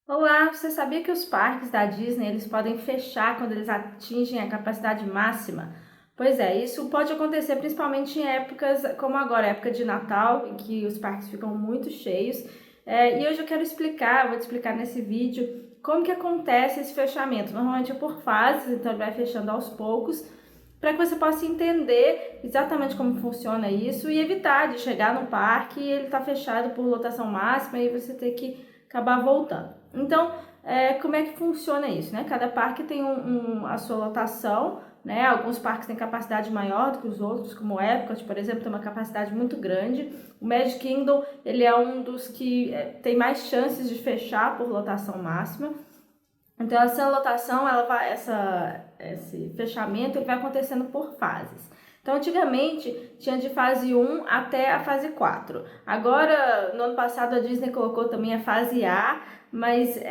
Olá, você sabia que os parques da Disney eles podem fechar quando eles atingem a capacidade máxima? Pois é, isso pode acontecer principalmente em épocas como agora, época de Natal, em que os parques ficam muito cheios. E hoje eu quero explicar, vou te explicar nesse vídeo como que acontece esse fechamento. Normalmente é por fases, então ele vai fechando aos poucos, para que você possa entender exatamente como funciona isso e evitar de chegar no parque e ele está fechado por lotação máxima e você ter que acabar voltando. Então, como é que funciona isso, né? Cada parque tem a sua lotação, né? Alguns parques têm capacidade maior do que os outros, como o Epcot, por exemplo, tem uma capacidade muito grande. O Magic Kingdom, ele é um dos que tem mais chances de fechar por lotação máxima. Então, essa lotação, esse fechamento, ele vai acontecendo por fases. Então, antigamente, tinha de fase 1 até a fase 4. Agora, no ano passado, a Disney colocou também a fase A, mas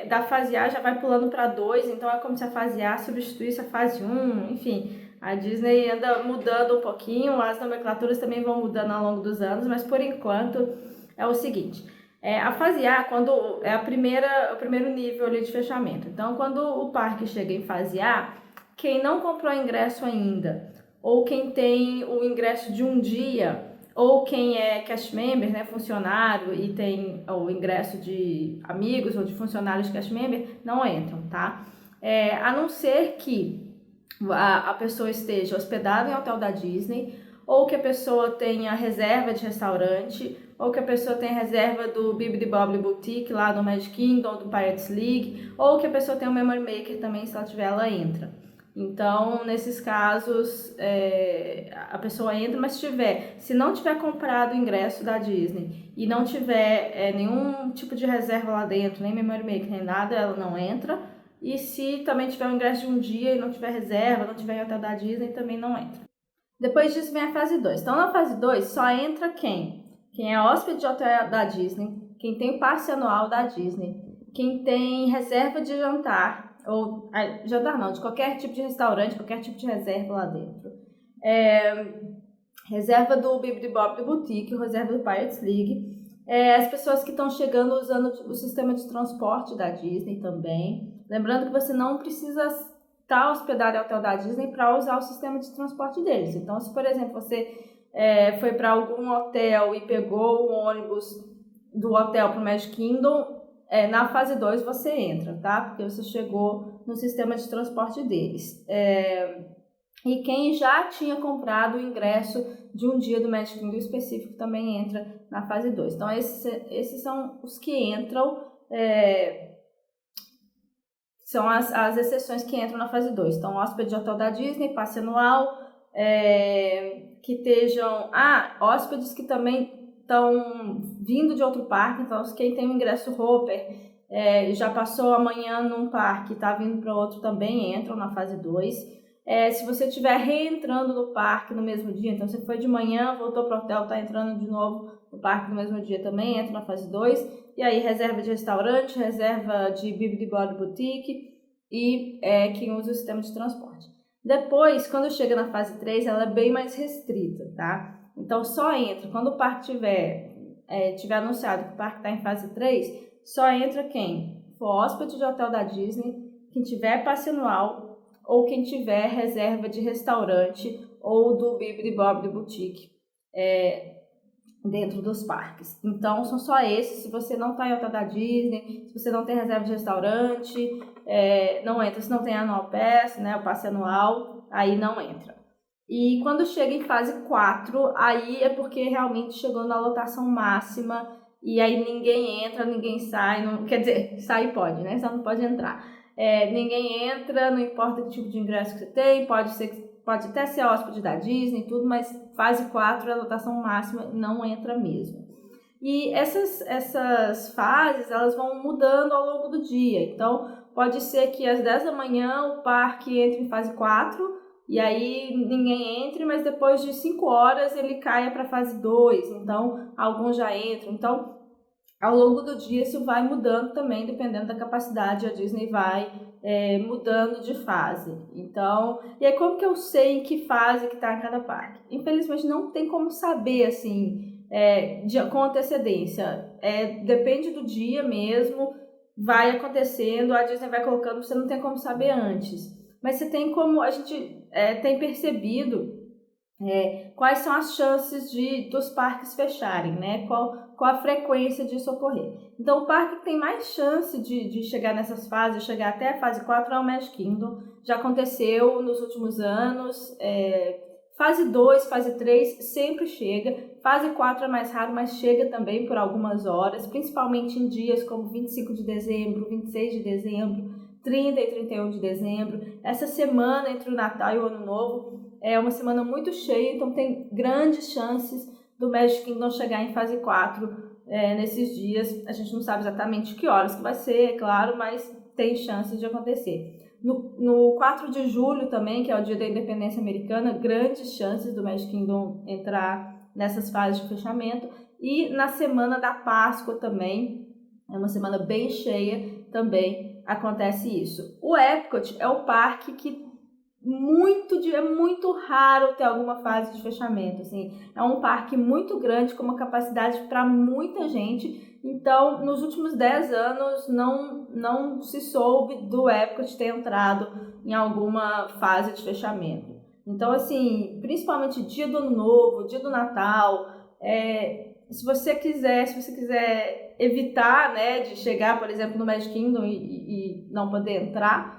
da fase A já vai pulando para 2, então é como se a fase A substituísse a fase 1, enfim. A Disney anda mudando um pouquinho, as nomenclaturas também vão mudando ao longo dos anos, mas por enquanto é o seguinte: a fase A, quando é o primeiro nível ali de fechamento. Então, quando o parque chega em fase A, quem não comprou ingresso ainda, ou quem tem o ingresso de um dia, ou quem é cast member, né, funcionário, e tem o ingresso de amigos ou de funcionários de cast member, não entram, tá? A não ser que a pessoa esteja hospedada em hotel da Disney, ou que a pessoa tenha reserva de restaurante, ou que a pessoa tenha reserva do Bibidi Bobbidi Boutique lá no Magic Kingdom, do Pirates League, ou que a pessoa tenha um Memory Maker também, se ela tiver, ela entra. Então, nesses casos, a pessoa entra, mas se não tiver comprado o ingresso da Disney e não tiver nenhum tipo de reserva lá dentro, nem Memory Maker, nem nada, ela não entra. E se também tiver um ingresso de um dia e não tiver reserva, não tiver em hotel da Disney, também não entra. Depois disso vem a fase 2. Então, na fase 2 só entra quem? Quem é hóspede de hotel da Disney, quem tem passe anual da Disney, quem tem reserva de jantar, ou jantar não, de qualquer tipo de restaurante, qualquer tipo de reserva lá dentro. Reserva do Bibidi Bobbidi Boutique, reserva do Pirates League. As pessoas que estão chegando usando o sistema de transporte da Disney também. Lembrando que você não precisa estar hospedado em hotel da Disney para usar o sistema de transporte deles. Então, se por exemplo você foi para algum hotel e pegou o ônibus do hotel para o Magic Kingdom, na fase 2 você entra, tá? Porque você chegou no sistema de transporte deles. E quem já tinha comprado o ingresso de um dia do Magic Kingdom específico também entra na fase 2. Então, esses são os que entram, são as exceções que entram na fase 2. Então, hóspede de hotel da Disney, passe anual, que estejam... hóspedes que também estão vindo de outro parque. Então, quem tem o ingresso Hopper, já passou amanhã num parque e está vindo para outro, também entram na fase 2. Se você estiver reentrando no parque no mesmo dia, então você foi de manhã, voltou para o hotel, está entrando de novo no parque no mesmo dia, também entra na fase 2. E aí, reserva de restaurante, reserva de Bibidi Bobbidi Boutique e quem usa o sistema de transporte. Depois, quando chega na fase 3, ela é bem mais restrita, tá? Então, só entra, quando o parque tiver anunciado que o parque está em fase 3, só entra quem for hóspede de hotel da Disney, quem tiver passe anual, ou quem tiver reserva de restaurante ou do Bibidi Bobbidi Boutique dentro dos parques. Então, são só esses. Se você não está em hotel da Disney, se você não tem reserva de restaurante, não entra. Se não tem annual pass, né, o passe anual, aí não entra. E quando chega em fase 4, aí é porque realmente chegou na lotação máxima e aí ninguém entra, ninguém sai, quer dizer, sair pode, né? Só não pode entrar. Ninguém entra, não importa que tipo de ingresso que você tem, pode até ser hóspede da Disney e tudo, mas fase 4 é a lotação máxima, não entra mesmo. E essas fases, elas vão mudando ao longo do dia. Então, pode ser que às 10 da manhã o parque entre em fase 4 e aí ninguém entre, mas depois de 5 horas ele caia para a fase 2. Então, alguns já entram. Então, ao longo do dia isso vai mudando também, dependendo da capacidade, a Disney vai mudando de fase. Então, e aí como que eu sei em que fase que está em cada parque? Infelizmente não tem como saber assim com antecedência. Depende do dia mesmo, vai acontecendo, a Disney vai colocando, você não tem como saber antes. Mas você tem como, a gente tem percebido quais são as chances dos parques fecharem, né? Qual a frequência disso ocorrer. Então, o parque que tem mais chance de chegar nessas fases, chegar até a fase 4 é o Magic Kingdom. Já aconteceu nos últimos anos. Fase 2, fase 3 sempre chega. Fase 4 é mais raro, mas chega também por algumas horas, principalmente em dias como 25 de dezembro, 26 de dezembro, 30 e 31 de dezembro. Essa semana entre o Natal e o Ano Novo é uma semana muito cheia, então tem grandes chances do Magic Kingdom chegar em fase 4 nesses dias. A gente não sabe exatamente que horas que vai ser, é claro, mas tem chances de acontecer. No 4 de julho também, que é o dia da independência americana, grandes chances do Magic Kingdom entrar nessas fases de fechamento. E na semana da Páscoa também, é uma semana bem cheia, também acontece isso. O Epcot é o parque que é muito raro ter alguma fase de fechamento, assim. É um parque muito grande, com uma capacidade para muita gente. Então, nos últimos 10 anos, não se soube do Epcot ter entrado em alguma fase de fechamento. Então, assim, principalmente dia do Ano Novo, dia do Natal, se você quiser evitar, né, de chegar, por exemplo, no Magic Kingdom e não poder entrar,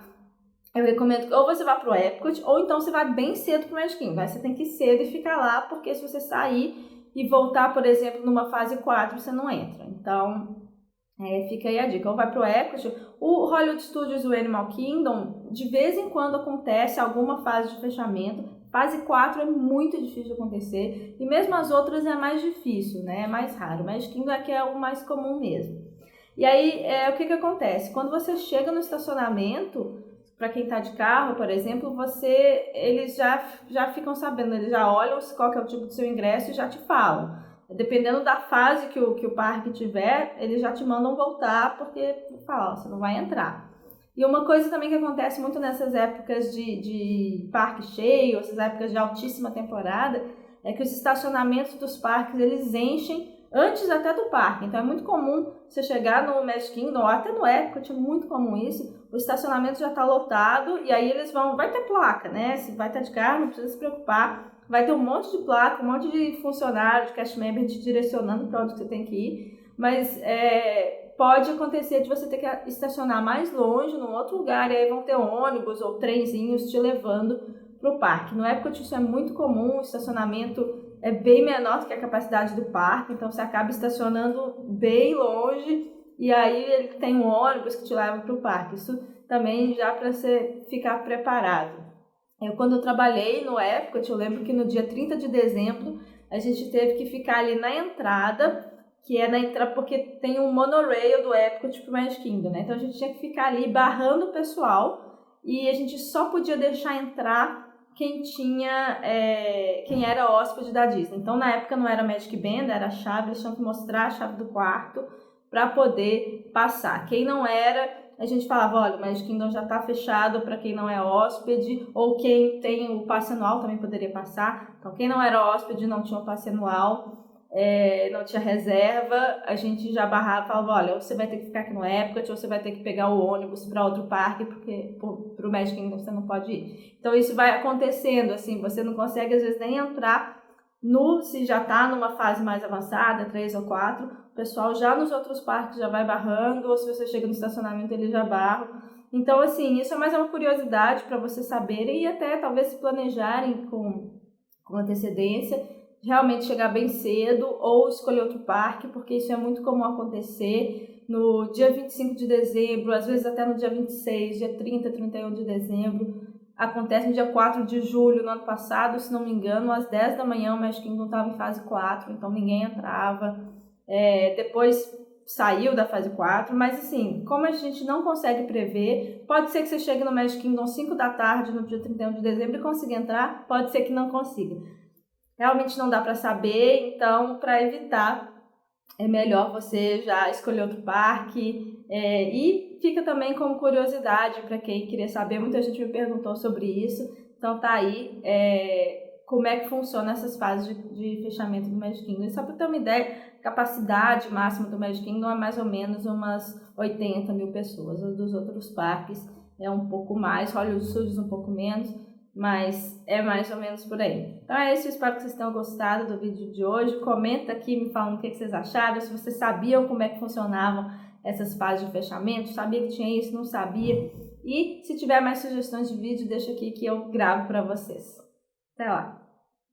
eu recomendo que ou você vá pro Epcot, ou então você vá bem cedo pro Magic Kingdom. Mas você tem que ir cedo e ficar lá, porque se você sair e voltar, por exemplo, numa fase 4, você não entra. Então, fica aí a dica. Ou vai pro Epcot. O Hollywood Studios e o Animal Kingdom, de vez em quando acontece alguma fase de fechamento. Fase 4 é muito difícil de acontecer. E mesmo as outras é mais difícil, né? É mais raro. Magic Kingdom aqui é o mais comum mesmo. E aí, o que acontece? Quando você chega no estacionamento, para quem está de carro, por exemplo, eles já ficam sabendo, eles já olham qual que é o tipo do seu ingresso e já te falam. Dependendo da fase que o parque tiver, eles já te mandam voltar, porque falam, você não vai entrar. E uma coisa também que acontece muito nessas épocas de parque cheio, essas épocas de altíssima temporada, é que os estacionamentos dos parques, eles enchem antes até do parque. Então é muito comum você chegar no Magic Kingdom, ou até no Epcot, é muito comum isso, o estacionamento já está lotado e aí vai ter placa, né? Se vai estar de carro, não precisa se preocupar, vai ter um monte de placa, um monte de funcionário, de cast member te direcionando para onde você tem que ir, mas pode acontecer de você ter que estacionar mais longe, num outro lugar, e aí vão ter ônibus ou trenzinhos te levando para o parque. No Epcot isso é muito comum, o estacionamento é bem menor do que a capacidade do parque, então você acaba estacionando bem longe e aí ele tem um ônibus que te leva para o parque. Isso também já para você ficar preparado. Quando eu trabalhei no Epcot, eu lembro que no dia 30 de dezembro a gente teve que ficar ali na entrada, que é na entrada porque tem um monorail do Epcot para o Magic Kingdom, né? Então a gente tinha que ficar ali barrando o pessoal e a gente só podia deixar entrar quem era hóspede da Disney. Então, na época não era Magic Band, era a chave, eles tinham que mostrar a chave do quarto para poder passar. Quem não era, a gente falava, olha, o Magic Kingdom já está fechado para quem não é hóspede, ou quem tem o passe anual também poderia passar. Então, quem não era hóspede, não tinha o passe anual, não tinha reserva, a gente já barrava, falava, olha, ou você vai ter que ficar aqui no Epcot, ou você vai ter que pegar o ônibus para outro parque, porque para o Magic Kingdom você não pode ir. Então isso vai acontecendo, assim, você não consegue às vezes nem entrar se já está numa fase mais avançada, 3 ou 4, o pessoal já nos outros parques já vai barrando, ou se você chega no estacionamento eles já barram. Então, assim, isso é mais uma curiosidade para vocês saberem e até talvez se planejarem com antecedência, realmente chegar bem cedo ou escolher outro parque, porque isso é muito comum acontecer no dia 25 de dezembro, às vezes até no dia 26, dia 30, 31 de dezembro. Acontece no dia 4 de julho, no ano passado, se não me engano, às 10 da manhã o Magic Kingdom estava em fase 4, então ninguém entrava. Depois saiu da fase 4, mas assim, como a gente não consegue prever, pode ser que você chegue no Magic Kingdom 5 da tarde no dia 31 de dezembro e consiga entrar, pode ser que não consiga. Realmente não dá para saber, então para evitar é melhor você já escolher outro parque e fica também como curiosidade para quem queria saber, muita gente me perguntou sobre isso, então tá aí, como é que funciona essas fases de fechamento do Magic Kingdom. E só para ter uma ideia, a capacidade máxima do Magic Kingdom é mais ou menos umas 80 mil pessoas. Os dos outros parques é um pouco mais, Hollywood Studios um pouco menos, mas é mais ou menos por aí. Então é isso, eu espero que vocês tenham gostado do vídeo de hoje. Comenta aqui me falando o que vocês acharam, se vocês sabiam como é que funcionavam essas fases de fechamento, sabia que tinha isso, não sabia. E se tiver mais sugestões de vídeo, deixa aqui que eu gravo para vocês. Até lá!